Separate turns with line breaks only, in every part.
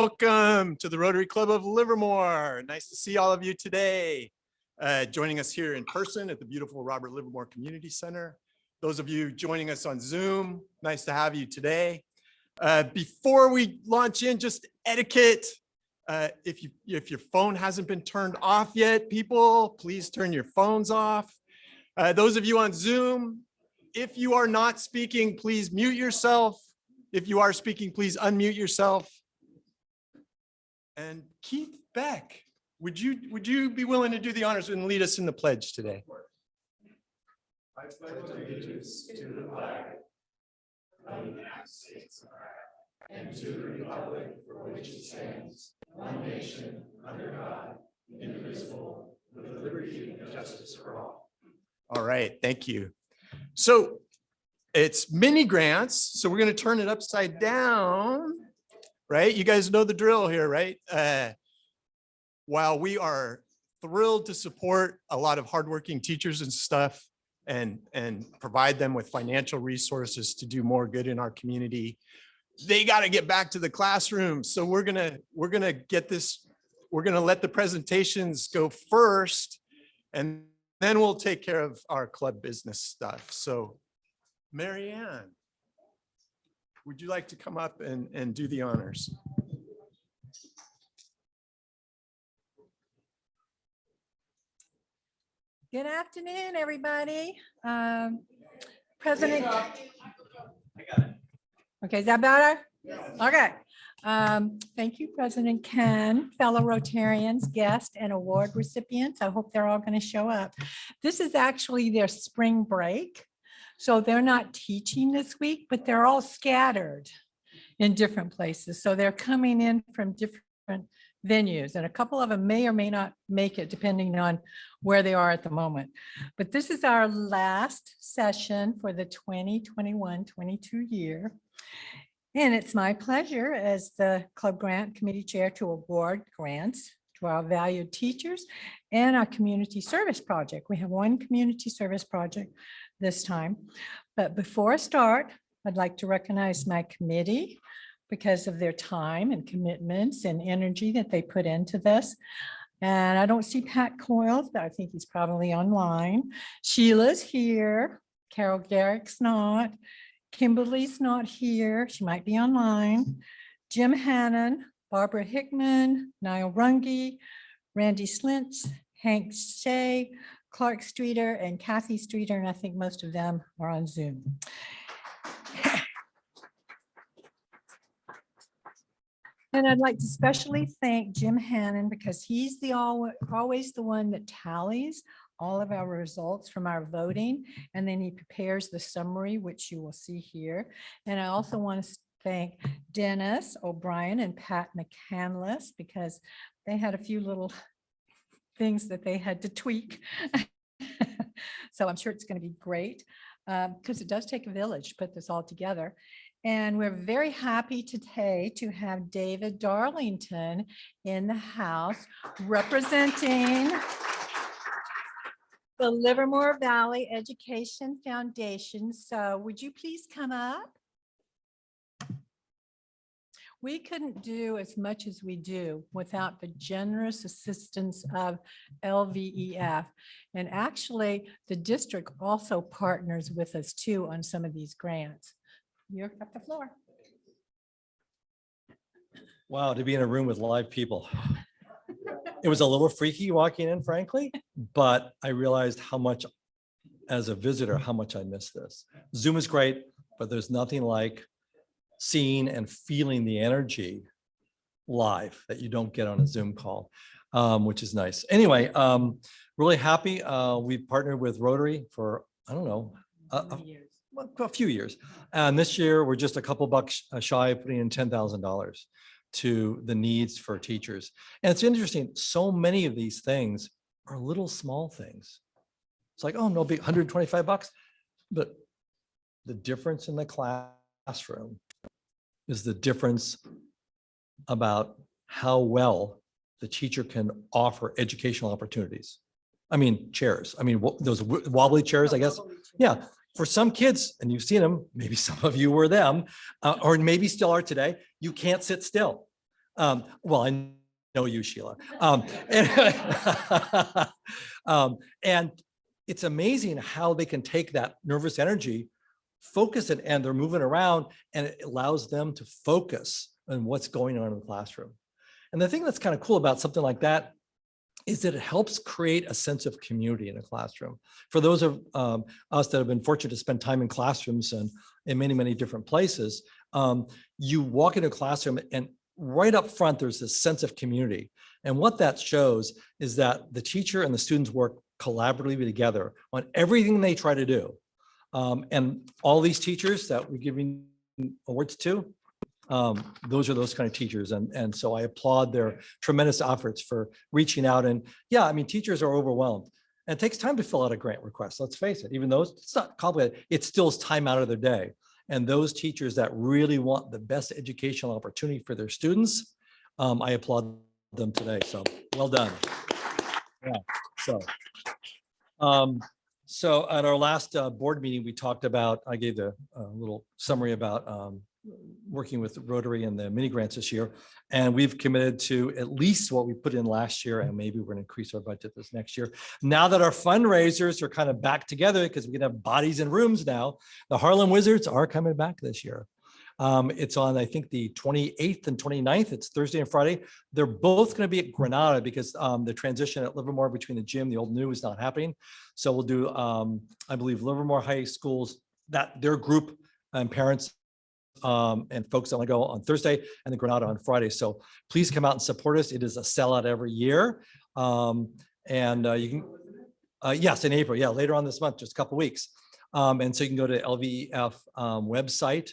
Welcome to the Rotary Club of Livermore. Nice to see all of you today. Joining us here in person at the beautiful Robert Livermore Community Center. Those of you joining us on Zoom, nice to have you today. Before we launch in, just etiquette. If your phone hasn't been turned off yet, people, please turn your phones off. Those of you on Zoom, if you are not speaking, please mute yourself. If you are speaking, please unmute yourself. And Keith Beck, would you be willing to do the honors and lead us in the pledge today?
I pledge allegiance to the flag of the United States and to the republic for which it stands, one nation, under God, indivisible, with liberty and justice for all.
All right, thank you. So it's mini grants, so we're going to turn it upside down. Right? You guys know the drill here, right? While we are thrilled to support a lot of hardworking teachers and stuff and provide them with financial resources to do more good in our community, they got to get back to the classroom. So we're gonna get this, we're gonna let the presentations go first, and then we'll take care of our club business stuff. So Mary Ann, would you like to come up and do the honors?
Good afternoon, everybody. President.
I got it.
Okay, is that better? Okay. Thank you, President Ken, fellow Rotarians, guests, and award recipients. I hope they're all going to show up. This is actually their spring break. So they're not teaching this week, but they're all scattered in different places. So they're coming in from different venues, and a couple of them may or may not make it depending on where they are at the moment. But this is our last session for the 2021-22 year. And it's my pleasure as the Club Grant Committee Chair to award grants to our valued teachers and our community service project. We have one community service project this time. But before I start, I'd like to recognize my committee because of their time and commitments and energy that they put into this. And I don't see Pat Coyle, but I think he's probably online. Sheila's here. Carol Garrick's not. Kimberly's not here. She might be online. Jim Hannon, Barbara Hickman, Niall Runge, Randy Slintz, Hank Shea, Clark Streeter, and Kathy Streeter, and I think most of them are on Zoom. And I'd like to especially thank Jim Hannon because he's always the one that tallies all of our results from our voting, and then he prepares the summary, which you will see here. And I also want to thank Dennis O'Brien and Pat McCandless because they had a few little things that they had to tweak. So I'm sure it's going to be great because it does take a village to put this all together. And we're very happy today to have David Darlington in the house representing the Livermore Valley Education Foundation. So would you please come up? We couldn't do as much as we do without the generous assistance of LVEF. And actually, the district also partners with us too on some of these grants. You're at the floor.
Wow, to be in a room with live people. It was a little freaky walking in, frankly, but I realized how much, as a visitor, how much I miss this. Zoom is great, but there's nothing like seeing and feeling the energy live that you don't get on a Zoom call, which is nice. Anyway, really happy. We've partnered with Rotary for, I don't know, a few years. And this year we're just a couple bucks shy of putting in $10,000 to the needs for teachers. And it's interesting, so many of these things are little small things. It's like, oh, no big, 125 bucks. But the difference in the classroom is the difference about how well the teacher can offer educational opportunities. I mean, chairs. I mean, those wobbly chairs, I guess. Yeah, for some kids, and you've seen them, maybe some of you were them, or maybe still are today, you can't sit still. Well, I know you, Sheila. And, and it's amazing how they can take that nervous energy, focus it, and they're moving around, and it allows them to focus on what's going on in the classroom. And the thing that's kind of cool about something like that is that it helps create a sense of community in a classroom. For those of us that have been fortunate to spend time in classrooms and in many, many different places, you walk into a classroom and right up front, there's this sense of community. And what that shows is that the teacher and the students work collaboratively together on everything they try to do. And all these teachers that we're giving awards to, those are those kind of teachers. And so I applaud their tremendous efforts for reaching out. And yeah, I mean, teachers are overwhelmed. And it takes time to fill out a grant request, let's face it. Even though it's not complicated, it still is time out of their day. And those teachers that really want the best educational opportunity for their students, I applaud them today. So well done. Yeah. So at our last board meeting, we talked about, I gave the little summary about working with Rotary and the mini grants this year. And we've committed to at least what we put in last year, and maybe we're going to increase our budget this next year. Now that our fundraisers are kind of back together, because we can have bodies in rooms now, the Harlem Wizards are coming back this year. It's on, I think, the 28th and 29th. It's Thursday and Friday. They're both going to be at Granada because the transition at Livermore between the gym, the old new, is not happening. So we'll do, I believe, Livermore High School's, that their group and parents and folks that want to go on Thursday, and the Granada on Friday. So please come out and support us. It is a sellout every year. You can, yes, in April. Yeah, later on this month, just a couple of weeks. And so you can go to LVEF website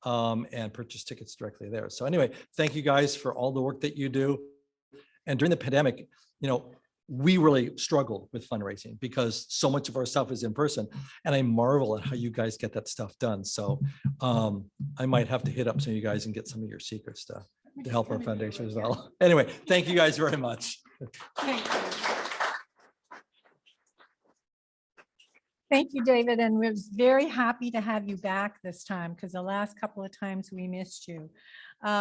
and purchase tickets directly there. So anyway, thank you guys for all the work that you do. And during the pandemic, you know, we really struggled with fundraising because so much of our stuff is in person. And I marvel at how you guys get that stuff done. So I might have to hit up some of you guys and get some of your secrets to help our foundation as well. Anyway, thank you guys very much.
Thank you, David. And we're very happy to have you back this time because the last couple of times we missed you.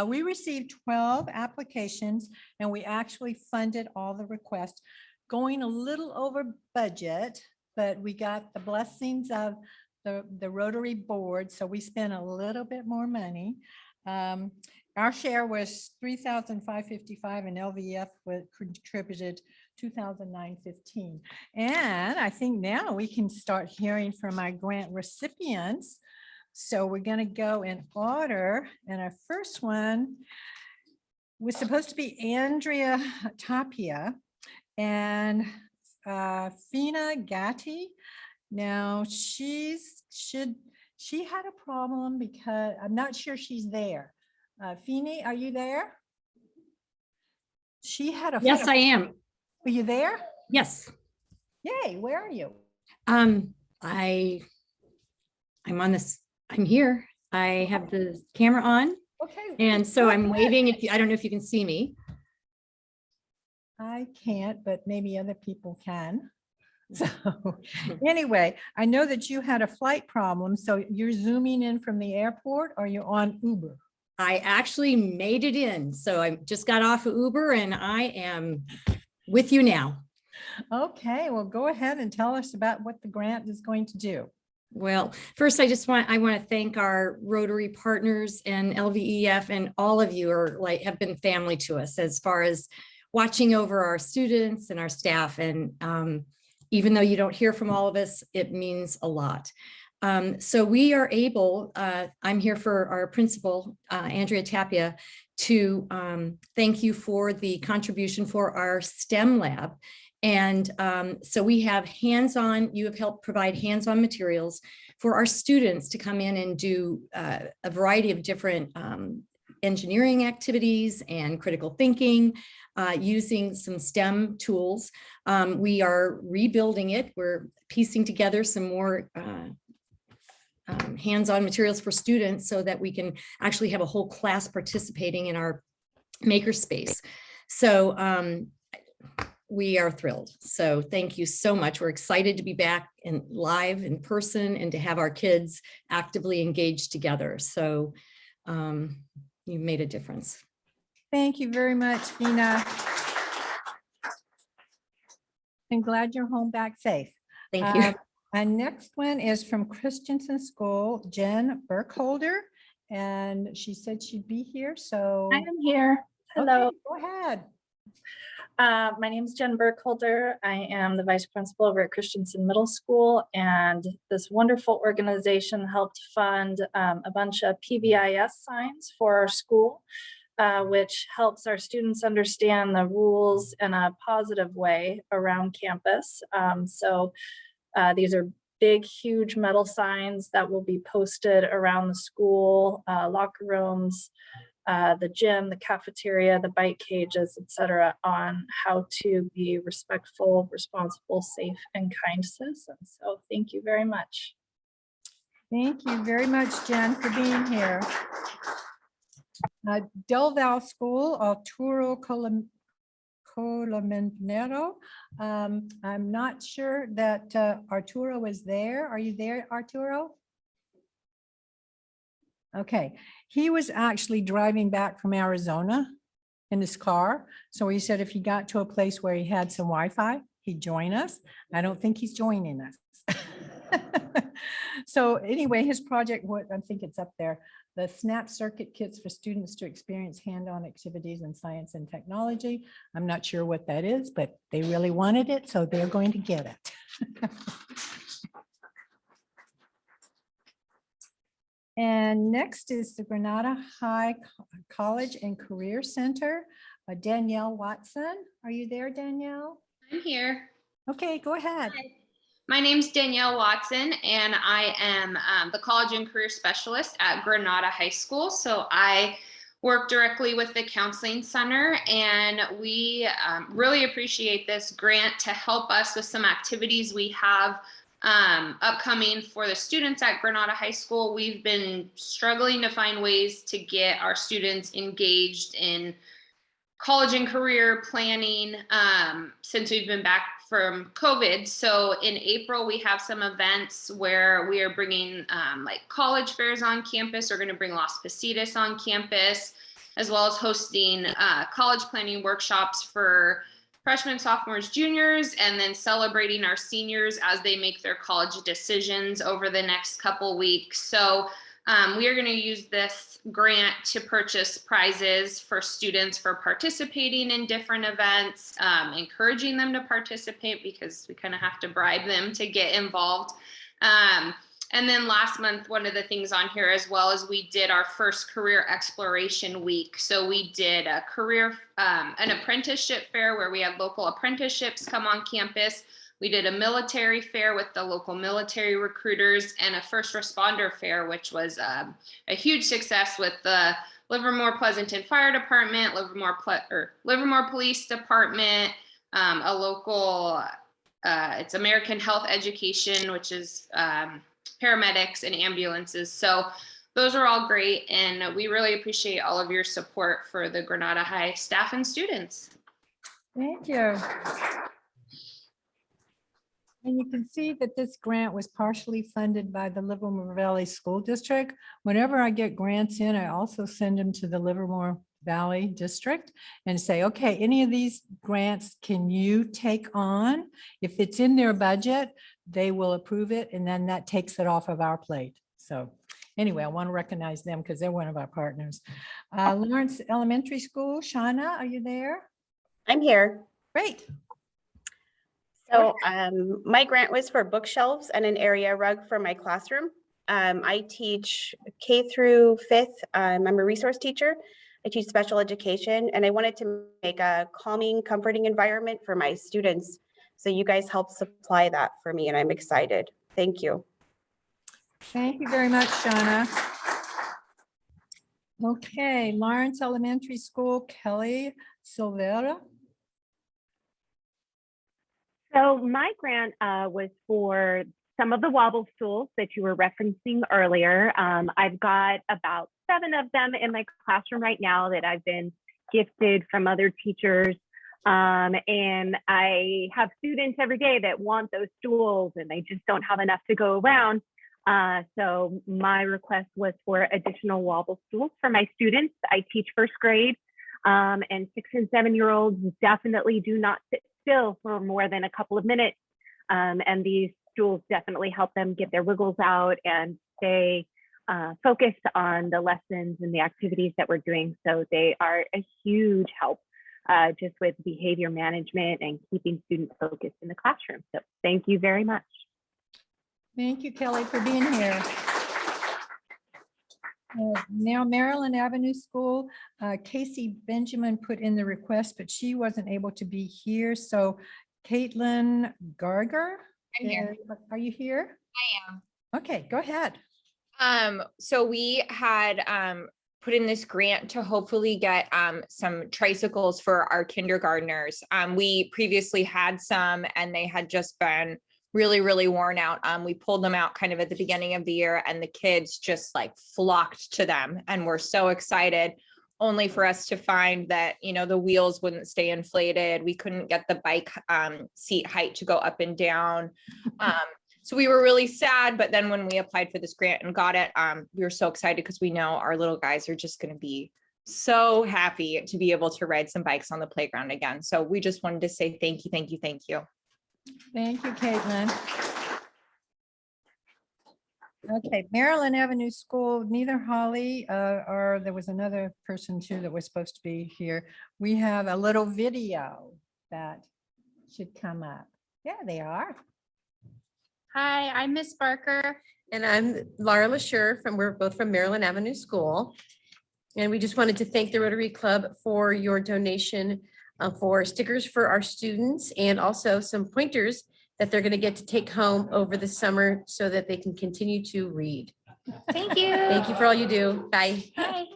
We received 12 applications and we actually funded all the requests, going a little over budget, but we got the blessings of the Rotary board. So we spent a little bit more money. Our share was $3,555 and LVF contributed $2,915. And I think now we can start hearing from our grant recipients. So we're going to go in order. And our first one was supposed to be Andrea Tapia and Fina Gatti. Now she had a problem because I'm not sure she's there. Fini, are you there? She had a.
Yes, I am.
Are you there?
Yes.
Yay, where are you?
I'm on this. I'm here. I have the camera on.
Okay.
And so I'm waving. If you, I don't know if you can see me.
I can't, but maybe other people can. So anyway, I know that you had a flight problem. So you're zooming in from the airport or you're on Uber?
I actually made it in. So I just got off of Uber and I am with you now.
Okay, well, go ahead and tell us about what the grant is going to do.
Well, first, I want to thank our Rotary partners and LVEF, and all of you have been family to us as far as watching over our students and our staff. And even though you don't hear from all of us, it means a lot. So we are able, I'm here for our principal, Andrea Tapia, to thank you for the contribution for our STEM lab. And so we have hands-on, you have helped provide hands-on materials for our students to come in and do a variety of different engineering activities and critical thinking using some STEM tools. We are rebuilding it. We're piecing together some more hands-on materials for students so that we can actually have a whole class participating in our makerspace. So we are thrilled. So thank you so much. We're excited to be back and live in person and to have our kids actively engaged together. So you made a difference.
Thank you very much, Gina. I'm glad you're home back safe.
Thank you.
Our next one is from Christensen School, Jen Burkholder, and she said she'd be here, so.
I am here. Hello.
Okay, go ahead.
My name is Jen Burkholder. I am the vice principal over at Christensen Middle School, and this wonderful organization helped fund a bunch of PBIS signs for our school, which helps our students understand the rules in a positive way around campus. These are big, huge metal signs that will be posted around the school, locker rooms, the gym, the cafeteria, the bike cages, etc., on how to be respectful, responsible, safe, and kind citizens. So thank you very much.
Thank you very much, Jen, for being here. Del Val School, Arturo Colomenero. I'm not sure that Arturo is there. Are you there, Arturo? Okay, he was actually driving back from Arizona in his car. So he said if he got to a place where he had some Wi-Fi, he'd join us. I don't think he's joining us. So anyway, his project, I think it's up there, the SNAP circuit kits for students to experience hand-on activities in science and technology. I'm not sure what that is, but they really wanted it, so they're going to get it. And next is the Granada High College and Career Center. Danielle Watson. Are you there, Danielle?
I'm here.
Okay, go ahead.
Hi. My name's Danielle Watson, and I am the College and Career Specialist at Granada High School. So I work directly with the Counseling Center, and we really appreciate this grant to help us with some activities we have upcoming for the students at Granada High School. We've been struggling to find ways to get our students engaged in college and career planning since we've been back from COVID. So in April, we have some events where we are bringing like college fairs on campus. We're going to bring Las Positas on campus, as well as hosting college planning workshops for freshmen, sophomores, juniors, and then celebrating our seniors as they make their college decisions over the next couple weeks. So we are going to use this grant to purchase prizes for students for participating in different events, encouraging them to participate because we kind of have to bribe them to get involved. And then last month, one of the things on here as well is we did our first career exploration week. So we did a an apprenticeship fair where we had local apprenticeships come on campus. We did a military fair with the local military recruiters and a first responder fair, which was a huge success with the Livermore Pleasanton Fire Department, Livermore Police Department, a local, it's American Health Education, which is paramedics and ambulances. So those are all great. And we really appreciate all of your support for the Granada High staff and students.
Thank you. And you can see that this grant was partially funded by the Livermore Valley School District. Whenever I get grants in, I also send them to the Livermore Valley District and say, okay, any of these grants can you take on? If it's in their budget, they will approve it, and then that takes it off of our plate. So anyway, I want to recognize them because they're one of our partners. Lawrence Elementary School, Shauna, are you there?
I'm here.
Great.
So my grant was for bookshelves and an area rug for my classroom. I teach K through 5th. I'm a resource teacher. I teach special education, and I wanted to make a calming, comforting environment for my students. So you guys helped supply that for me, and I'm excited. Thank you.
Thank you very much, Shauna. Okay, Lawrence Elementary School, Kelly Silvera.
So my grant was for some of the wobble stools that you were referencing earlier. I've got about 7 of them in my classroom right now that I've been gifted from other teachers. And I have students every day that want those stools and they just don't have enough to go around. So my request was for additional wobble stools for my students. I teach first grade. And 6 and 7-year-olds definitely do not sit still for more than a couple of minutes. And these stools definitely help them get their wiggles out and stay focused on the lessons and the activities that we're doing. So they are a huge help just with behavior management and keeping students focused in the classroom. So thank you very much.
Thank you, Kelly, for being here. Now Maryland Avenue School, Casey Benjamin put in the request, but she wasn't able to be here. So Caitlin Garger,
I'm here.
Are you here?
I am.
Okay, go ahead.
So we had put in this grant to hopefully get some tricycles for our kindergartners. We previously had some and they had just been really worn out. We pulled them out kind of at the beginning of the year and the kids just like flocked to them and were so excited, only for us to find that, you know, the wheels wouldn't stay inflated. We couldn't get the bike seat height to go up and down. So we were really sad, but then when we applied for this grant and got it, we were so excited because we know our little guys are just going to be so happy to be able to ride some bikes on the playground again. So we just wanted to say thank you, thank you, thank you.
Thank you, Caitlin. Okay, Maryland Avenue School, neither Holly or there was another person too that was supposed to be here. We have a little video that should come up. Yeah, they are.
Hi, I'm Miss Barker. And I'm Laura LaSure we're both from Maryland Avenue School. And we just wanted to thank the Rotary Club for your donation for stickers for our students and also some pointers that they're going to get to take home over the summer so that they can continue to read.
Thank you.
Thank you for all you do. Bye.
Bye.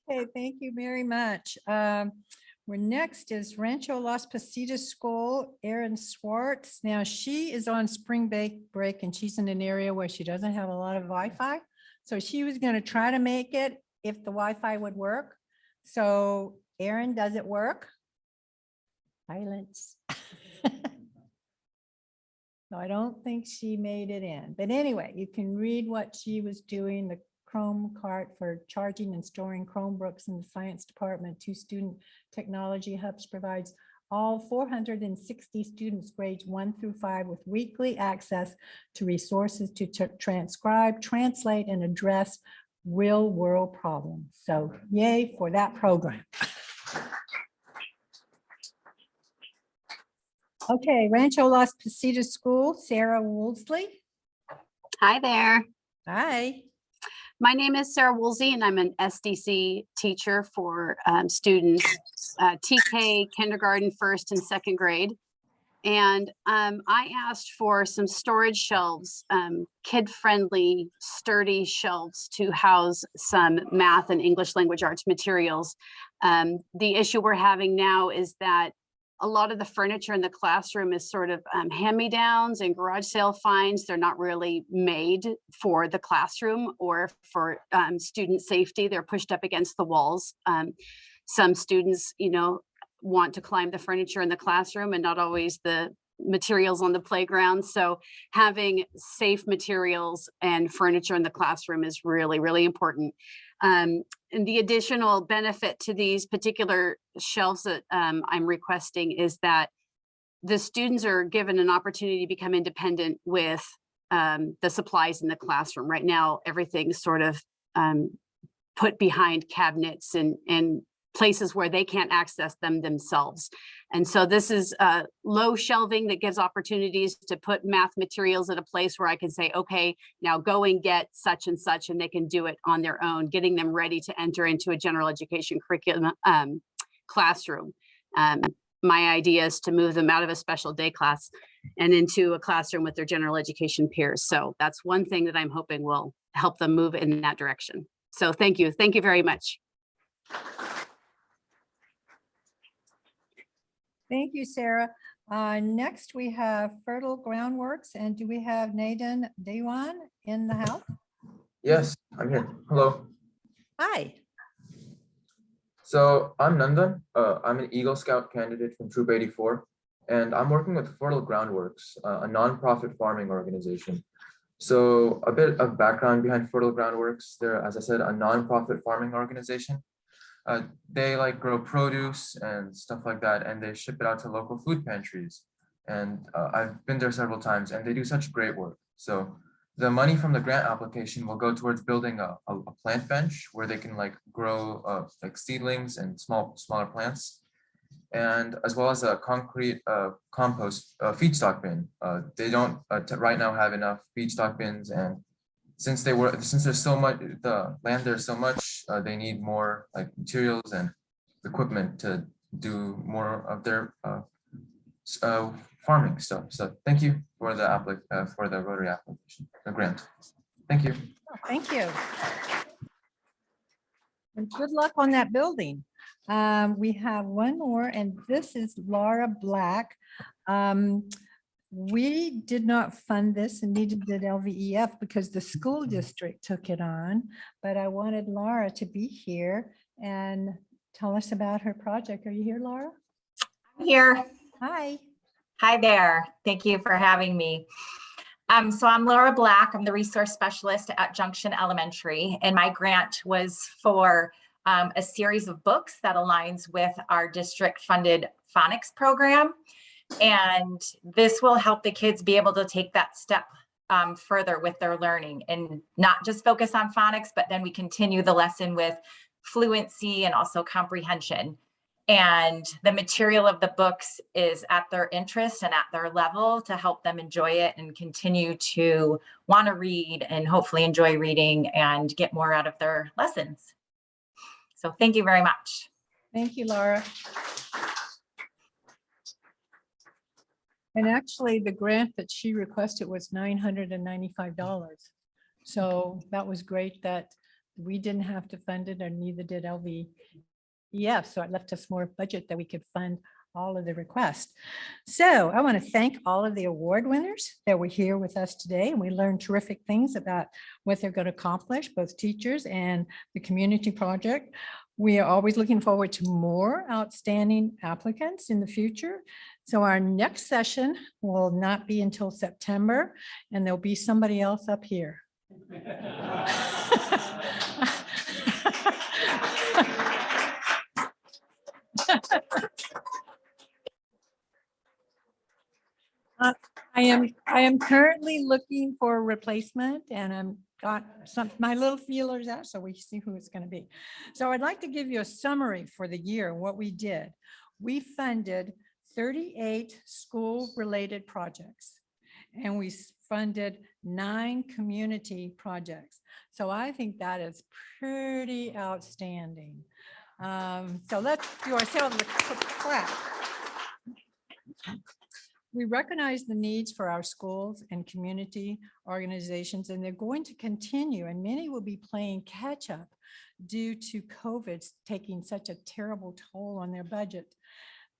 Okay, thank you very much. We're next is Rancho Las Positas School, Erin Swartz. Now she is on spring break and she's in an area where she doesn't have a lot of Wi-Fi. So she was going to try to make it if the Wi-Fi would work. So Erin, does it work? Silence. No, I don't think she made it in. But anyway, you can read what she was doing, the Chrome cart for charging and storing Chromebooks in the science department. 2 student technology hubs provides all 460 students grades 1 through 5 with weekly access to resources to transcribe, translate, and address real world problems. So yay for that program. Okay, Rancho Las Positas School, Sarah Woolsey.
Hi there.
Hi.
My name is Sarah Woolsey and I'm an SDC teacher for students, TK, kindergarten, 1st and 2nd grade. And I asked for some storage shelves, kid-friendly, sturdy shelves to house some math and English language arts materials. The issue we're having now is that a lot of the furniture in the classroom is sort of hand-me-downs and garage sale finds. They're not really made for the classroom or for student safety. They're pushed up against the walls. Some students, you know, want to climb the furniture in the classroom and not always the materials on the playground. So having safe materials and furniture in the classroom is really important. And the additional benefit to these particular shelves that I'm requesting is that the students are given an opportunity to become independent with the supplies in the classroom. Right now, everything's sort of put behind cabinets and places where they can't access them themselves. And so this is low shelving that gives opportunities to put math materials at a place where I can say, okay, now go and get such and such, and they can do it on their own, getting them ready to enter into a general education curriculum classroom. My idea is to move them out of a special day class and into a classroom with their general education peers. So that's one thing that I'm hoping will help them move in that direction. So thank you. Thank you very much.
Thank you, Sarah. Next, we have Fertile Groundworks. And do we have Naden Dewan in the house?
Yes, I'm here. Hello.
Hi.
So I'm Nandan. I'm an Eagle Scout candidate from Troop 84, and I'm working with Fertile Groundworks, a nonprofit farming organization, So a bit of background behind Fertile Groundworks. They're, as I said, a nonprofit farming organization. They like grow produce and stuff like that, and they ship it out to local food pantries. And I've been there several times, and they do such great work. So the money from the grant application will go towards building a plant bench where they can like grow like seedlings and smaller plants, and as well as a concrete compost feedstock bin. They don't right now have enough feedstock bins, and since there's so much, the land there's so much, they need more like materials and equipment to do more of their farming stuff. So thank you for the for the Rotary application, the grant. Thank you.
Thank you. And good luck on that building. We have one more, and this is Laura Black. We did not fund this, and neither did LVEF because the school district took it on. But I wanted Laura to be here and tell us about her project. Are you here, Laura?
I'm here.
Hi.
Hi there. Thank you for having me. So I'm Laura Black. I'm the resource specialist at Junction Elementary, and my grant was for a series of books that aligns with our district funded phonics program. And this will help the kids be able to take that step further with their learning and not just focus on phonics, but then we continue the lesson with fluency and also comprehension. And the material of the books is at their interest and at their level to help them enjoy it and continue to want to read and hopefully enjoy reading and get more out of their lessons. So thank you very much.
Thank you, Laura. And actually, the grant that she requested was $995. So that was great that we didn't have to fund it, or neither did LVEF. So it left us more budget that we could fund all of the requests. So I want to thank all of the award winners that were here with us today. And we learned terrific things about what they're going to accomplish, both teachers and the community project. We are always looking forward to more outstanding applicants in the future. So our next session will not be until September, and there'll be somebody else up here. I am currently looking for a replacement, and I'm got my little feelers out, so we see who it's going to be. So I'd like to give you a summary for the year, what we did. We funded 38 school-related projects, and we funded 9 community projects. So I think that is pretty outstanding. So let's do ourselves a quick clap. We recognize the needs for our schools and community organizations, and they're going to continue, and many will be playing catch up due to COVID taking such a terrible toll on their budget.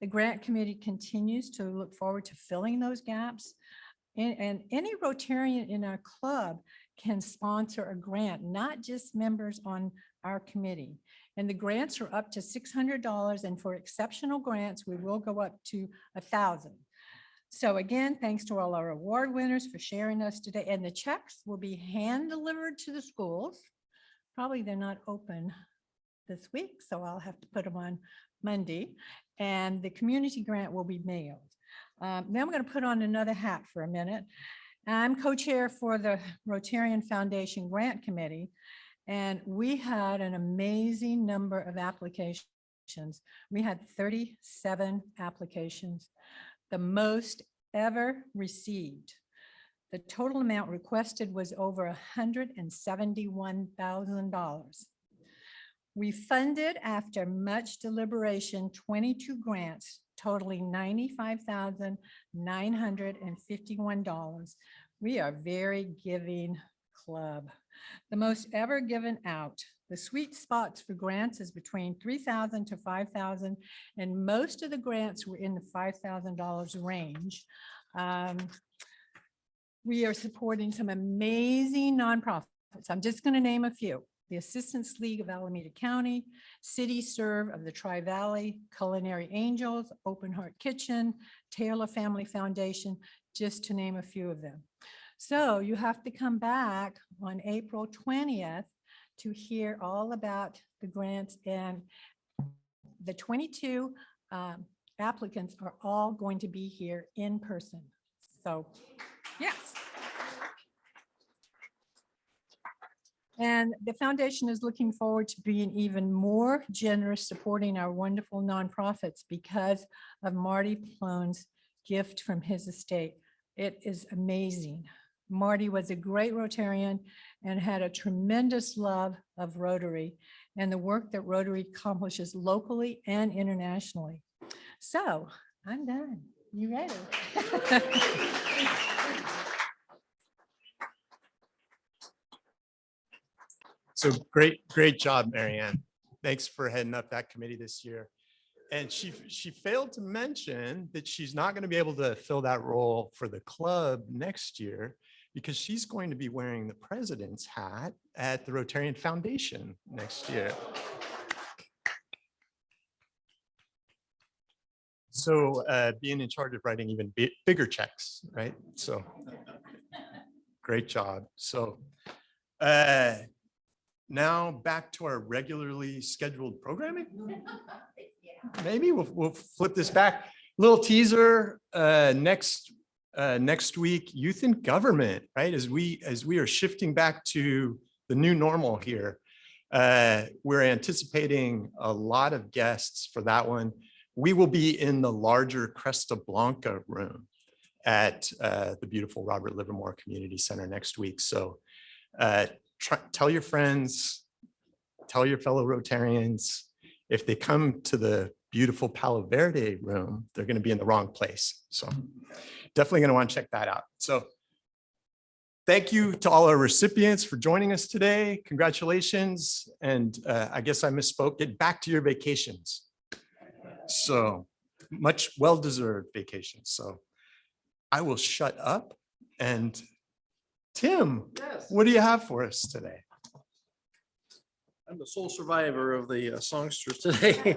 The grant committee continues to look forward to filling those gaps, and any Rotarian in our club can sponsor a grant, not just members on our committee. And the grants are up to $600, and for exceptional grants, we will go up to $1,000. So again, thanks to all our award winners for sharing us today. And the checks will be hand delivered to the schools. Probably they're not open this week, so I'll have to put them on Monday. And the community grant will be mailed. Now I'm going to put on another hat for a minute. I'm co-chair for the Rotarian Foundation Grant Committee, and we had an amazing number of applications. We had 37 applications. The most ever received. The total amount requested was over $171,000. We funded, after much deliberation, 22 grants totaling $95,951. We are a very giving club. The most ever given out. The sweet spots for grants is between $3,000 to $5,000, and most of the grants were in the $5,000 range. We are supporting some amazing nonprofits. I'm just going to name a few. The Assistance League of Alameda County, City Serve of the Tri-Valley, Culinary Angels, Open Heart Kitchen, Taylor Family Foundation, just to name a few of them. So you have to come back on April 20th to hear all about the grants, and the 22 applicants are all going to be here in person. So, yes. And the foundation is looking forward to being even more generous supporting our wonderful nonprofits because of Marty Plone's gift from his estate. It is amazing. Marty was a great Rotarian and had a tremendous love of Rotary and the work that Rotary accomplishes locally and internationally. So I'm done. You ready?
So great job, Marianne. Thanks for heading up that committee this year. And she failed to mention that she's not going to be able to fill that role for the club next year because she's going to be wearing the president's hat at the Rotarian Foundation next year. So being in charge of writing even bigger checks, right? So great job. So now back to our regularly scheduled programming. Maybe we'll flip this back. Little teaser next week, youth in government, right? As we are shifting back to the new normal here, we're anticipating a lot of guests for that one. We will be in the larger Cresta Blanca room at the beautiful Robert Livermore Community Center next week. So tell your friends, tell your fellow Rotarians, if they come to the beautiful Palo Verde room, they're going to be in the wrong place. So definitely going to want to check that out. So thank you to all our recipients for joining us today. Congratulations. And I guess I misspoke. Get back to your vacations. So much well-deserved vacations. So I will shut up. And Tim,
Yes.
what do you have for us today?
I'm the sole survivor of the songsters today.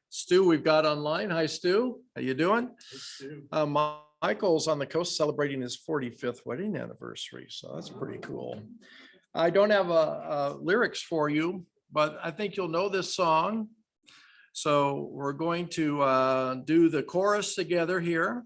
Stu, we've got online. Hi, Stu. How you doing? Michael's on the coast celebrating his 45th wedding anniversary, so that's pretty cool. I don't have lyrics for you, but I think you'll know this song. So we're going to do the chorus together here.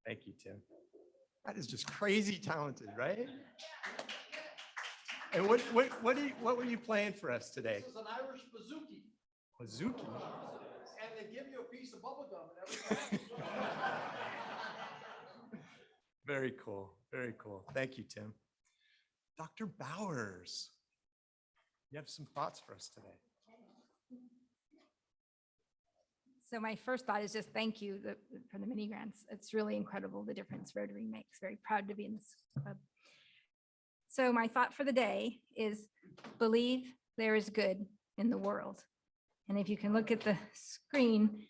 Thank you, Tim. That is just crazy talented, right? And what were you playing for us today?
This is an Irish bouzouki.
Bouzouki.
And they give you a piece of bubble gum and everything.
Very cool. Very cool. Thank you, Tim. Dr. Bowers, you have some thoughts for us today.
So my first thought is just thank you for the mini grants. It's really incredible the difference Rotary makes. Very proud to be in this club. So my thought for the day is believe there is good in the world. And if you can look at the screen,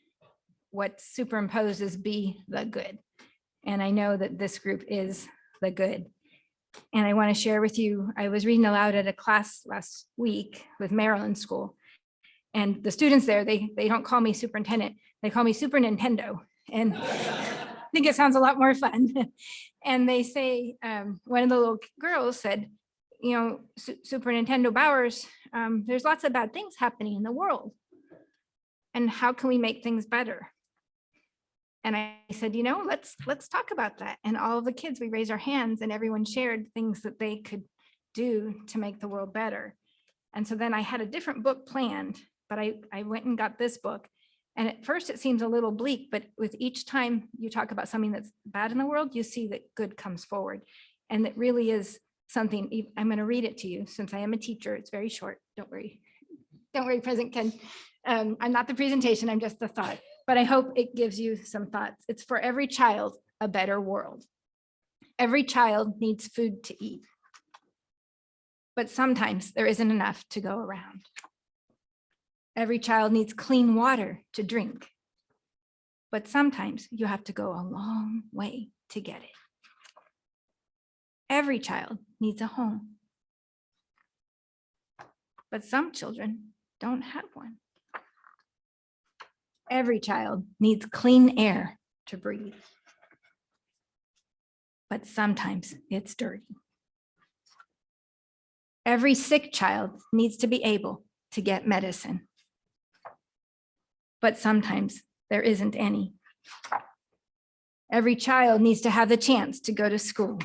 what superimposes be the good. And I know that this group is the good. And I want to share with you, I was reading aloud at a class last week with Maryland School. And the students there, they don't call me superintendent, they call me Super Nintendo. And I think it sounds a lot more fun. And they say, one of the little girls said, you know, Super Nintendo Bowers, there's lots of bad things happening in the world. And how can we make things better? And I said, you know, let's talk about that. And all of the kids, we raised our hands and everyone shared things that they could do to make the world better. And so then I had a different book planned, but I went and got this book. And at first it seems a little bleak, but with each time you talk about something that's bad in the world, you see that good comes forward. And it really is something, I'm going to read it to you since I am a teacher. It's very short. Don't worry. Don't worry, President Ken. I'm not the presentation, I'm just the thought, but I hope it gives you some thoughts. It's for every child, a better world. Every child needs food to eat, but sometimes there isn't enough to go around. Every child needs clean water to drink, but sometimes you have to go a long way to get it. Every child needs a home, but some children don't have one. Every child needs clean air to breathe, but sometimes it's dirty. Every sick child needs to be able to get medicine, but sometimes there isn't any. Every child needs to have the chance to go to school,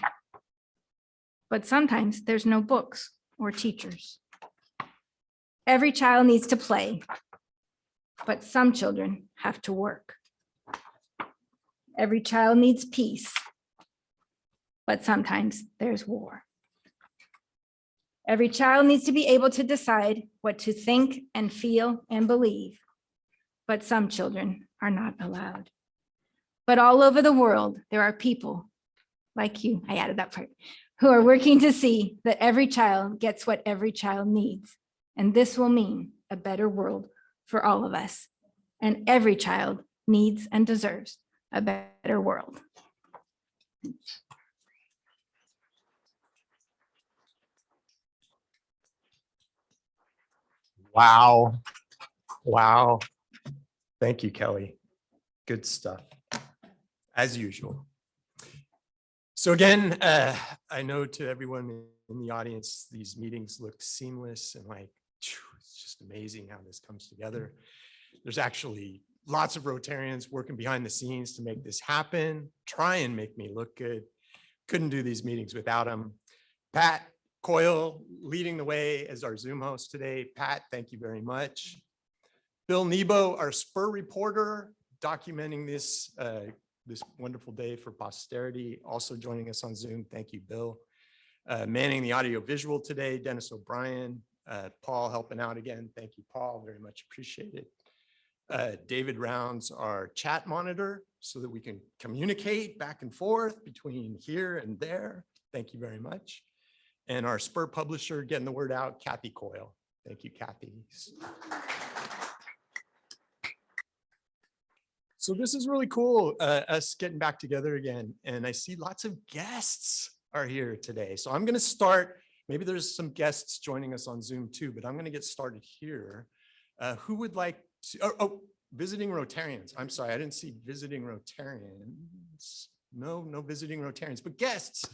but sometimes there's no books or teachers. Every child needs to play, but some children have to work. Every child needs peace, but sometimes there's war. Every child needs to be able to decide what to think and feel and believe, but some children are not allowed. But all over the world, there are people like you, I added that part, who are working to see that every child gets what every child needs. And this will mean a better world for all of us. And every child needs and deserves a better world.
Wow. Wow. Thank you, Kelly. Good stuff, as usual. So again, I know to everyone in the audience, these meetings look seamless and like, it's just amazing how this comes together. There's actually lots of Rotarians working behind the scenes to make this happen, try and make me look good. Couldn't do these meetings without them. Pat RcoL leading the way as our Zoom host today. Pat, thank you very much. Bill Nebo, our Spur reporter, documenting this this wonderful day for posterity, also joining us on Zoom. Thank you, Bill. Manning the audio visual today, Dennis O'Brien. Paul helping out again. Thank you, Paul, very much appreciated. David Rounds, our chat monitor, so that we can communicate back and forth between here and there. Thank you very much. And our Spur publisher getting the word out, Kathy Coyle. Thank you, Kathy. So this is really cool, us getting back together again. And I see lots of guests are here today. So I'm gonna start, maybe there's some guests joining us on Zoom too, but I'm gonna get started here. Who would like to, visiting Rotarians. I'm sorry, I didn't see visiting Rotarians. No visiting Rotarians, but guests.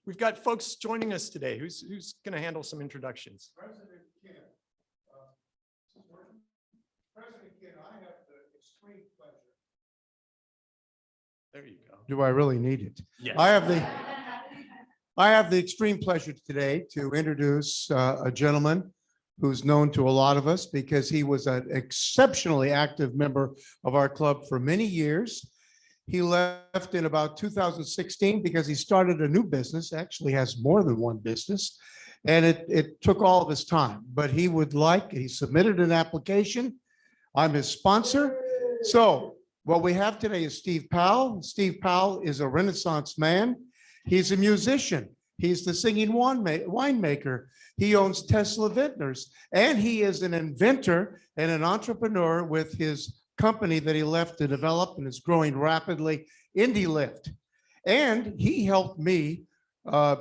We've got folks joining us today. Who's gonna handle some introductions?
President Ken, President Ken, I have the extreme pleasure.
There you go.
Do I really need it?
Yes.
I have the extreme pleasure today to introduce a gentleman who's known to a lot of us because he was an exceptionally active member of our club for many years. He left in about 2016 because he started a new business, actually has more than one business, and it took all of his time, but he submitted an application. I'm his sponsor. So what we have today is Steve Powell. Steve Powell is a Renaissance man. He's a musician. He's the singing winemaker. He owns Tesla Vintners, and he is an inventor and an entrepreneur with his company that he left to develop and is growing rapidly, IndieLift. And he helped me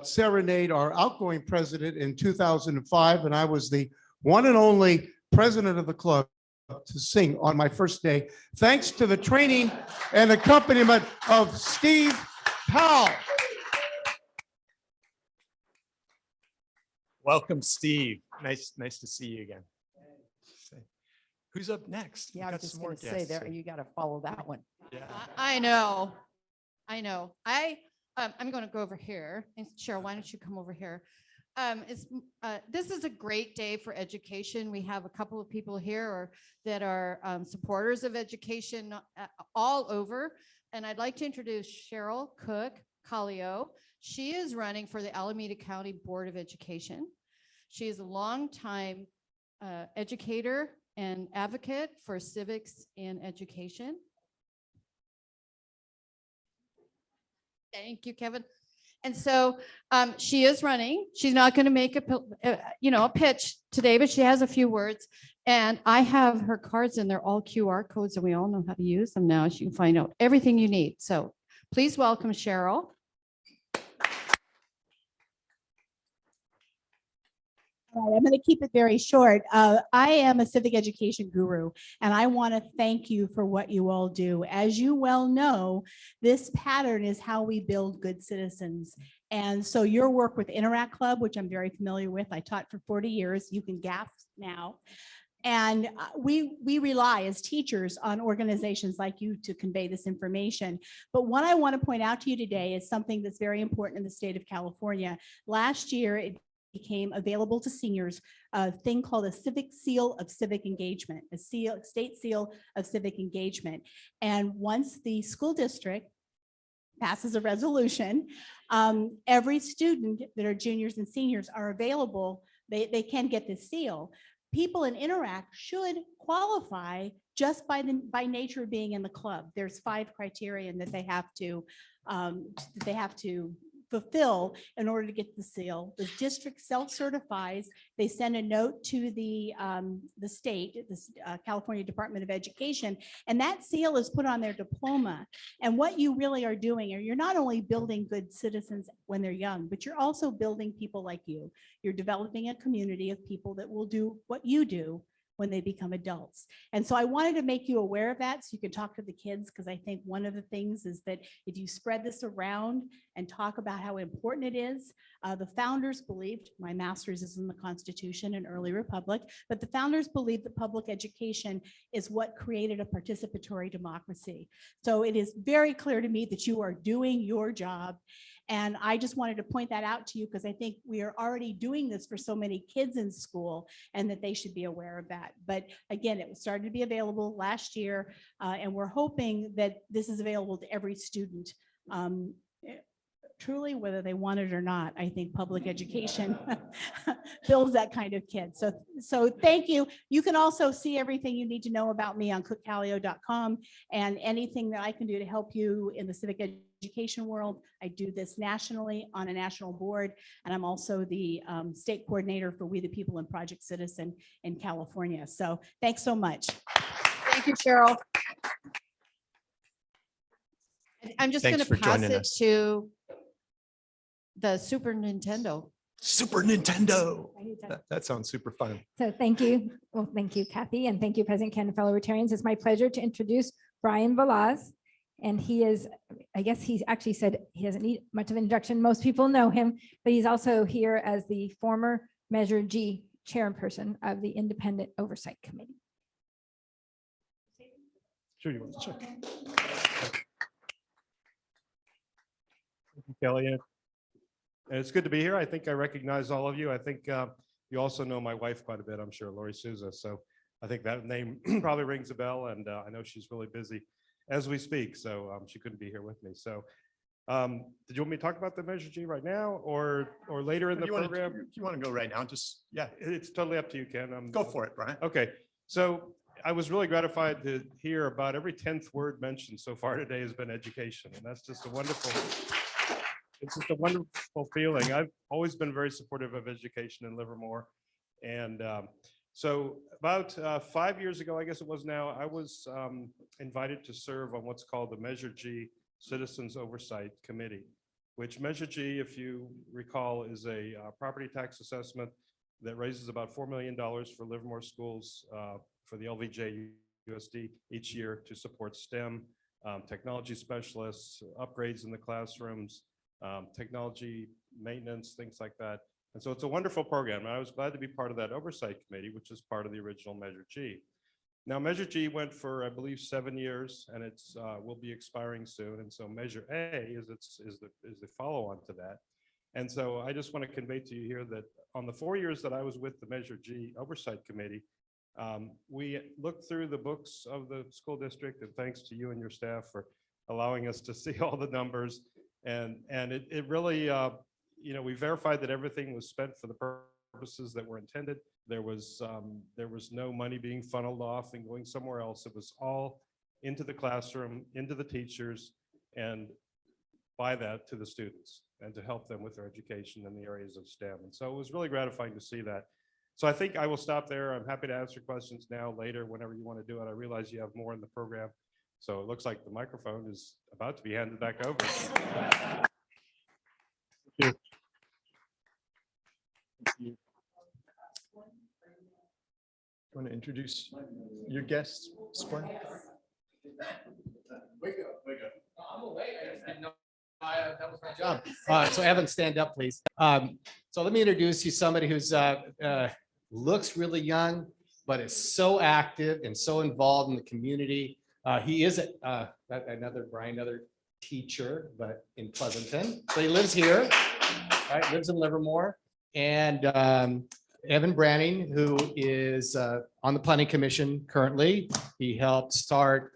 serenade our outgoing president in 2005. And I was the one and only president of the club to sing on my first day, thanks to the training and accompaniment of Steve Powell.
Welcome, Steve. Nice to see you again. Who's up next?
Yeah,
We've
I
got
was just
some more
gonna say
guests
there,
here.
you gotta follow that one.
Yeah.
I know. I'm gonna go over here. And Cheryl, why don't you come over here? This is a great day for education. We have a couple of people here that are supporters of education all over. And I'd like to introduce Cheryl Cook Collio. She is running for the Alameda County Board of Education. She is a longtime educator and advocate for civics in education. Thank you, Kevin. And so she is running. She's not going to make a pitch today, but she has a few words. And I have her cards, and they're all QR codes, and we all know how to use them now. So you can find out everything you need. So please welcome Cheryl.
All right, I'm going to keep it very short. I am a civic education guru, and I want to thank you for what you all do. As you well know, this pattern is how we build good citizens. And so your work with Interact Club, which I'm very familiar with, I taught for 40 years, you can gasp now. And we rely as teachers on organizations like you to convey this information. But what I want to point out to you today is something that's very important in the state of California. Last year, it became available to seniors, a thing called a civic seal of civic engagement, a state seal of civic engagement. And once the school district passes a resolution, every student that are juniors and seniors are available, they can get this seal. People in Interact should qualify just by nature of being in the club. There's 5 criteria that they have to fulfill in order to get the seal. The district self-certifies. They send a note to the state, the California Department of Education, and that seal is put on their diploma. And what you really are doing, you're not only building good citizens when they're young, but you're also building people like you. You're developing a community of people that will do what you do when they become adults. And so I wanted to make you aware of that so you can talk to the kids, because I think one of the things is that if you spread this around and talk about how important it is, the founders believed, my master's is in the Constitution and early republic, but the founders believed that public education is what created a participatory democracy. So it is very clear to me that you are doing your job. And I just wanted to point that out to you because I think we are already doing this for so many kids in school and that they should be aware of that. But again, it started to be available last year, and we're hoping that this is available to every student. Truly, whether they want it or not, I think public education builds that kind of kid. So thank you. You can also see everything you need to know about me on cookcalio.com, and anything that I can do to help you in the civic education world. I do this nationally on a national board, and I'm also the state coordinator for We the People and Project Citizen in California. So thanks so much.
Thank you, Cheryl. I'm just going
Thanks
to
for
pass
joining
it
us.
to the Super Nintendo.
Super Nintendo. That sounds super fun.
So thank you. Well, thank you, Kathy, and thank you, President Ken and fellow Rotarians. It's my pleasure to introduce Brian Velaz. And he is, I guess he's actually said he doesn't need much of an introduction. Most people know him, but he's also here as the former Measure G chairperson of the Independent Oversight Committee.
Sure, you want to check. Thank you, Kelly. And it's good to be here. I think I recognize all of you. I think you also know my wife quite a bit, I'm sure, Lori Souza. So I think that name probably rings a bell, and I know she's really busy as we speak, so she couldn't be here with me. So did you want me to talk about the Measure G right now or later in the program?
You want to go right now? Just, yeah.
It's totally up to you, Ken.
Go for it, Brian.
Okay, so I was really gratified to hear about every 10th word mentioned so far today has been education, and that's just a wonderful, it's just a wonderful feeling. I've always been very supportive of education in Livermore, and so about 5 years ago, I guess it was now, I was invited to serve on what's called the Measure G Citizens Oversight Committee, which Measure G, if you recall, is a property tax assessment that raises about $4 million for Livermore schools for the LVJ USD each year to support STEM, technology specialists, upgrades in the classrooms, technology maintenance, things like that. And so it's a wonderful program. And I was glad to be part of that oversight committee, which is part of the original Measure G. Now, Measure G went for, I believe, 7 years, and it's will be expiring soon. And so Measure A is the follow-on to that. And so I just want to convey to you here that on the 4 years that I was with the Measure G Oversight Committee, we looked through the books of the school district, and thanks to you and your staff for allowing us to see all the numbers. And it really, we verified that everything was spent for the purposes that were intended. There was no money being funneled off and going somewhere else. It was all into the classroom, into the teachers, and by that to the students, and to help them with their education in the areas of STEM. And so it was really gratifying to see that. So I think I will stop there. I'm happy to answer questions now, later, whenever you want to do it. I realize you have more in the program. So it looks like the microphone is about to be handed back over. Thank you.
You want to introduce your guests, Sport?
That was my job. So Evan, stand up, please. So let me introduce you somebody who's looks really young, but is so active and so involved in the community. He is another teacher, but in Pleasanton. So he lives here, right? Lives in Livermore. And Evan Branning, who is on the Planning Commission currently. He helped start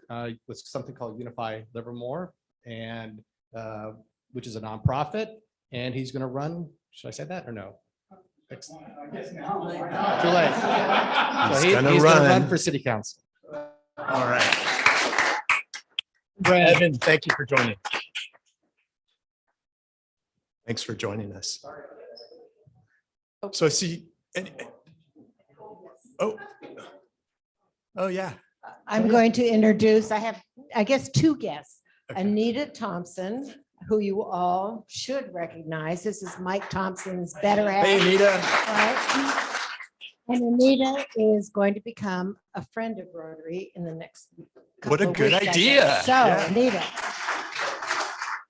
with something called Unify Livermore, and which is a nonprofit. And he's going to run. Should I say that or no? Too late. So he's going to run for city council.
All right. Evan, thank you for joining. Thanks for joining us. So I see. Oh yeah.
I'm going to introduce, I have, I guess, two guests. Okay. Anita Thompson, who you all should recognize. This is Mike Thompson's better half.
Hey, Anita.
Right? And Anita is going to become a friend of Rotary in the next couple
What a
of
good
weeks,
idea.
So,
Yeah.
Anita.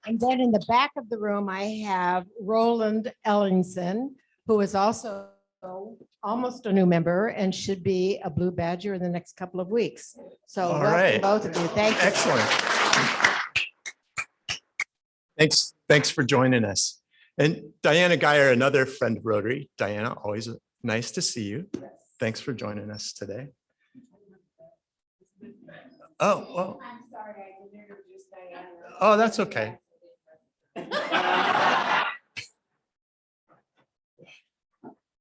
And then in the back of the room, I have Roland Ellingson, who is also almost a new member and should be a Blue Badger in the next couple of weeks. So
All
welcome
right.
both of you. Thank you.
Excellent. Thanks for joining us. And Diana Geyer, another friend of Rotary. Diana, always nice to see you. Thanks for joining us today. Oh.
I'm sorry, I didn't introduce Diana.
Oh, that's okay.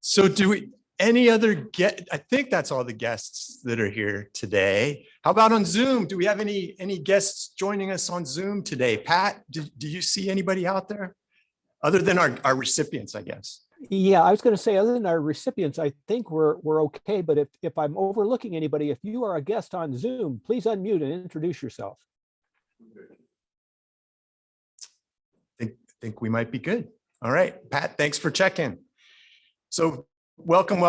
So any other I think that's all the guests that are here today. How about on Zoom? Do we have any guests joining us on Zoom today? Pat, do you see anybody out there? Other than our recipients, I guess.
Yeah, I was going to say, other than our recipients, I think we're okay. But if I'm overlooking anybody, if you are a guest on Zoom, please unmute and introduce yourself.
Think we might be good. All right, Pat, thanks for checking. So welcome.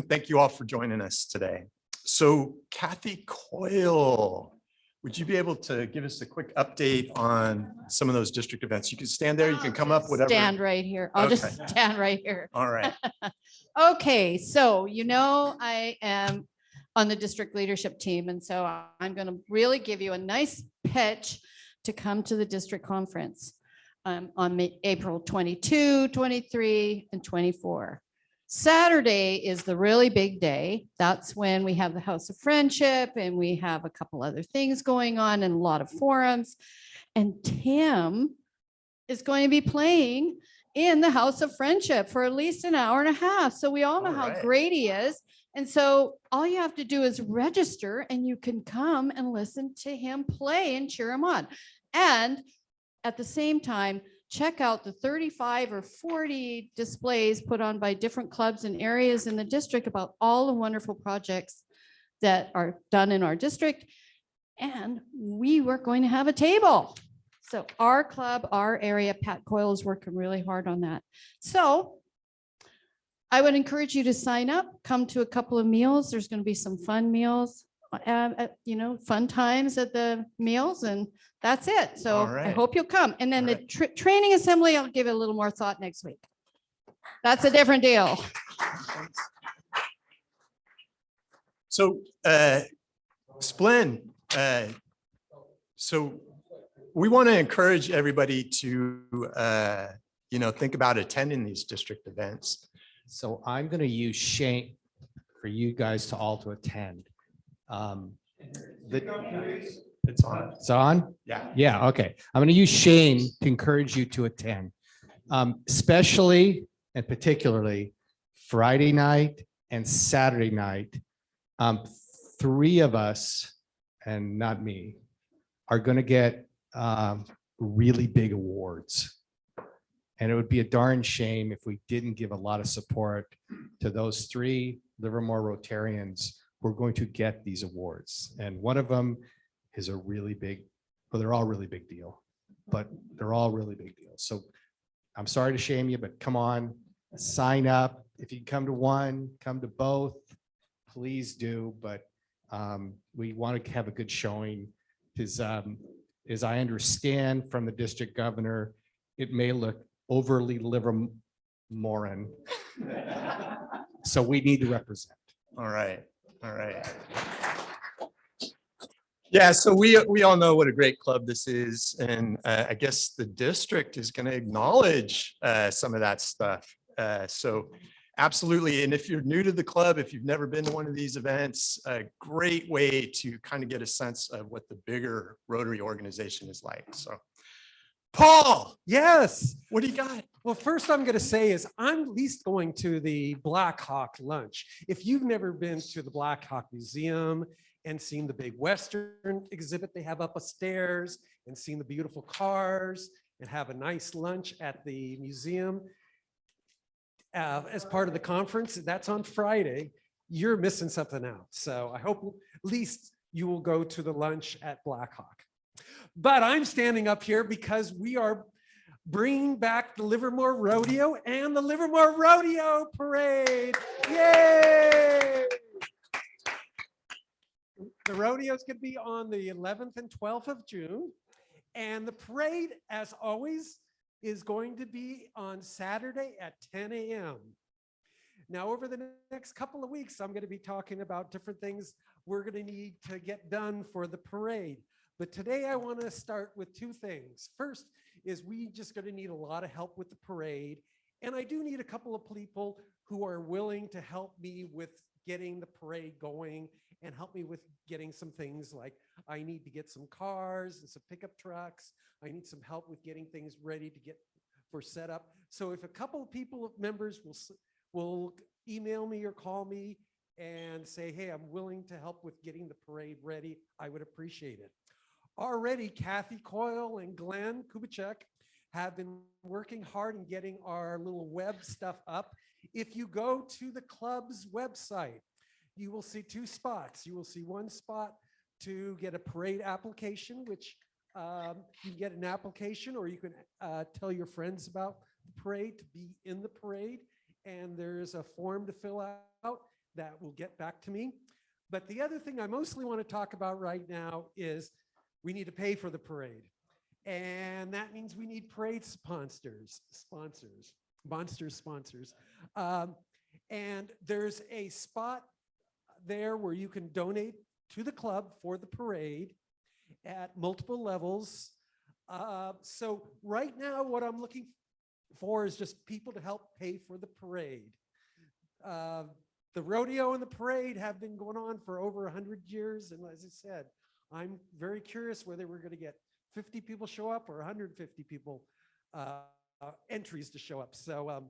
Thank you all for joining us today. So Kathy Coyle, would you be able to give us a quick update on some of those district events? You can stand there, you can come up, whatever.
Stand right here. I'll just stand right here.
All right.
Okay, so I am on the district leadership team, and so I'm going to really give you a nice pitch to come to the district conference on April 22, 23, and 24. Saturday is the really big day. That's when we have the House of Friendship, and we have a couple other things going on and a lot of forums. And Tim is going to be playing in the House of Friendship for at least an hour and a half. So we all know how great he is. And so all you have to do is register, and you can come and listen to him play and cheer him on. And at the same time, check out the 35 or 40 displays put on by different clubs and areas in the district about all the wonderful projects that are done in our district. And we were going to have a table. So our club, our area, Pat Coyle is working really hard on that. So I would encourage you to sign up, come to a couple of meals. There's going to be some fun meals, fun times at the meals, and that's it. So
All
I
right.
hope you'll come. And then the training assembly, I'll give it a little more thought next week. That's a different deal.
So, Splin, so we want to encourage everybody to, think about attending these district events.
So I'm going to use Shane for you guys to all to attend.
It's on.
It's on?
Yeah.
Yeah, okay. I'm going to use Shane to encourage you to attend, especially and particularly Friday night and Saturday night. 3 of us, and not me, are going to get really big awards. And it would be a darn shame if we didn't give a lot of support to those 3 Livermore Rotarians who are going to get these awards. And one of them is a really big, well, they're all really big deal, but they're all really big deals. So I'm sorry to shame you, but come on, sign up. If you can come to one, come to both, please do. But we want to have a good showing because as I understand from the district governor, it may look overly Livermorean. So we need to represent.
All right. All right. Yeah, so we all know what a great club this is. And I guess the district is going to acknowledge some of that stuff. So absolutely. And if you're new to the club, if you've never been to one of these events, a great way to kind of get a sense of what the bigger Rotary organization is like. So Paul,
yes.
What do you got?
Well, first I'm going to say is I'm at least going to the Black Hawk lunch. If you've never been to the Black Hawk Museum and seen the big Western exhibit they have upstairs and seen the beautiful cars and have a nice lunch at the museum as part of the conference, that's on Friday, you're missing something out. So I hope at least you will go to the lunch at Black Hawk. But I'm standing up here because we are bringing back the Livermore Rodeo and the Livermore Rodeo Parade. Yay! The rodeo is going to be on the 11th and 12th of June. And the parade, as always, is going to be on Saturday at 10 a.m. Now, over the next couple of weeks, I'm going to be talking about different things we're going to need to get done for the parade. But today I want to start with 2 things. First is we just going to need a lot of help with the parade. And I do need a couple of people who are willing to help me with getting the parade going and help me with getting some things like I need to get some cars and some pickup trucks. I need some help with getting things ready to get for setup. So if a couple of people, members will email me or call me and say, hey, I'm willing to help with getting the parade ready, I would appreciate it. Already, Kathy Coyle and Glenn Kubicek have been working hard in getting our little web stuff up. If you go to the club's website, you will see 2 spots. You will see one spot to get a parade application, which you can get an application or you can tell your friends about the parade to be in the parade. And there's a form to fill out that will get back to me. But the other thing I mostly want to talk about right now is we need to pay for the parade. And that means we need parade sponsors. And there's a spot there where you can donate to the club for the parade at multiple levels. So right now, what I'm looking for is just people to help pay for the parade. The rodeo and the parade have been going on for over 100 years. And as I said, I'm very curious whether we're going to get 50 people show up or 150 people entries to show up. So,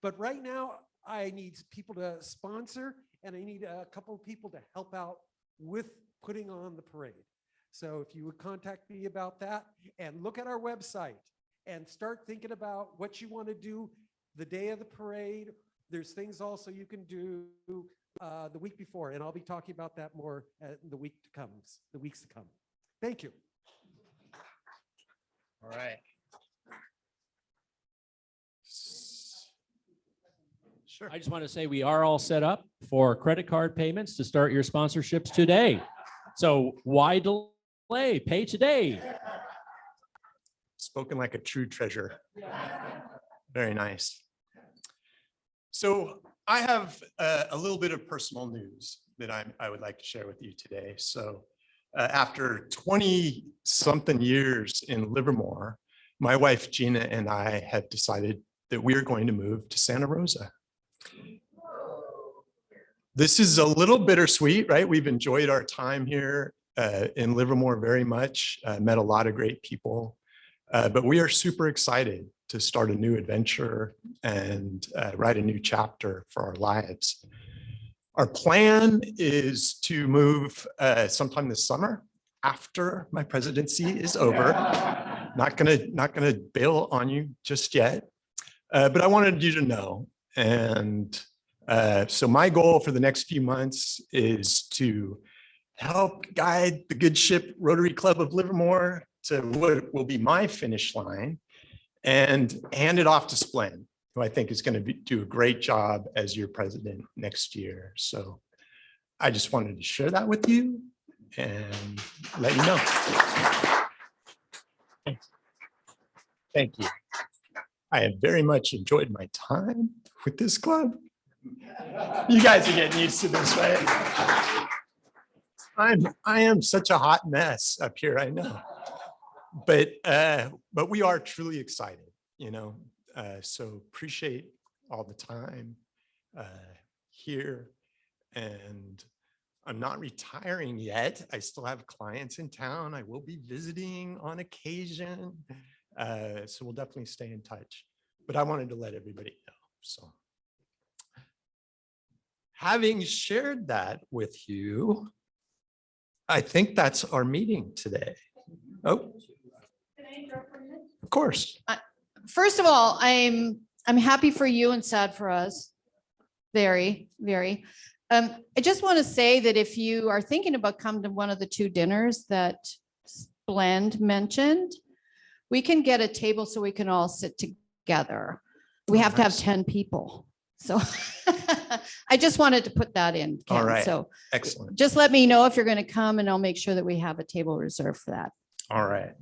but right now I need people to sponsor and I need a couple of people to help out with putting on the parade. So if you would contact me about that and look at our website and start thinking about what you want to do the day of the parade. There's things also you can do the week before, and I'll be talking about that more the weeks to come. Thank you.
All right. Sure.
I just want to say we are all set up for credit card payments to start your sponsorships today. So why delay? Pay today.
Spoken like a true treasure. Very nice. So I have a little bit of personal news that I would like to share with you today. So after 20 something years in Livermore, my wife Gina and I have decided that we are going to move to Santa Rosa. This is a little bittersweet, right? We've enjoyed our time here in Livermore very much, met a lot of great people, but we are super excited to start a new adventure and write a new chapter for our lives. Our plan is to move sometime this summer after my presidency is over. Not gonna bail on you just yet, but I wanted you to know. And so my goal for the next few months is to help guide the good ship Rotary Club of Livermore to what will be my finish line and hand it off to Splend, who I think is going to do a great job as your president next year. So I just wanted to share that with you and let you know. Thank you. I have very much enjoyed my time with this club. You guys are getting used to this, right? I am such a hot mess up here, I know. But we are truly excited, you know. So appreciate all the time here. And I'm not retiring yet. I still have clients in town. I will be visiting on occasion. So we'll definitely stay in touch. But I wanted to let everybody know. So having shared that with you, I think that's our meeting today. Oh, of course.
First of all, I'm happy for you and sad for us. Very, very. I just want to say that if you are thinking about coming to one of the two dinners that Splend mentioned, we can get a table so we can all sit together. We have to have 10 people. So I just wanted to put that in. Ken.
All right.
So
excellent.
just let me know if you're going to come and I'll make sure that we have a table reserved for that.
All right.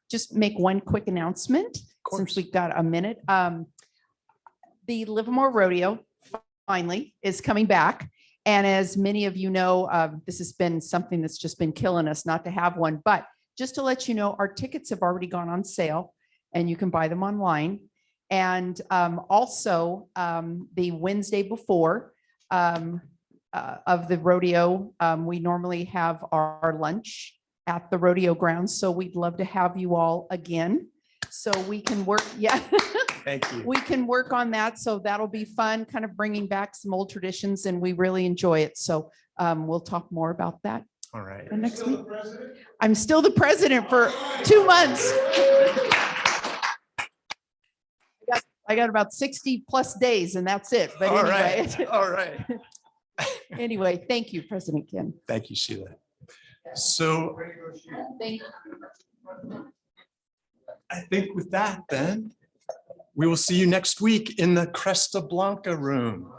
Just make one quick announcement since we've got a minute. The Livermore Rodeo finally is coming back. And as many of you know, this has been something that's just been killing us not to have one. But just to let you know, our tickets have already gone on sale and you can buy them online. And also the Wednesday before of the rodeo, we normally have our lunch at the rodeo grounds. So we'd love to have you all again. So we can work, yeah.
Thank you.
We can work on that. So that'll be fun, kind of bringing back some old traditions and we really enjoy it. So we'll talk more about that.
All right.
Next week. I'm still the president for 2 months. I got about 60 plus days and that's it. But
All
anyway.
right. All right.
Anyway, thank you, President Kim.
Thank you, Sheila. So
Thank you.
I think with that, then we will see you next week in the Cresta Blanca room.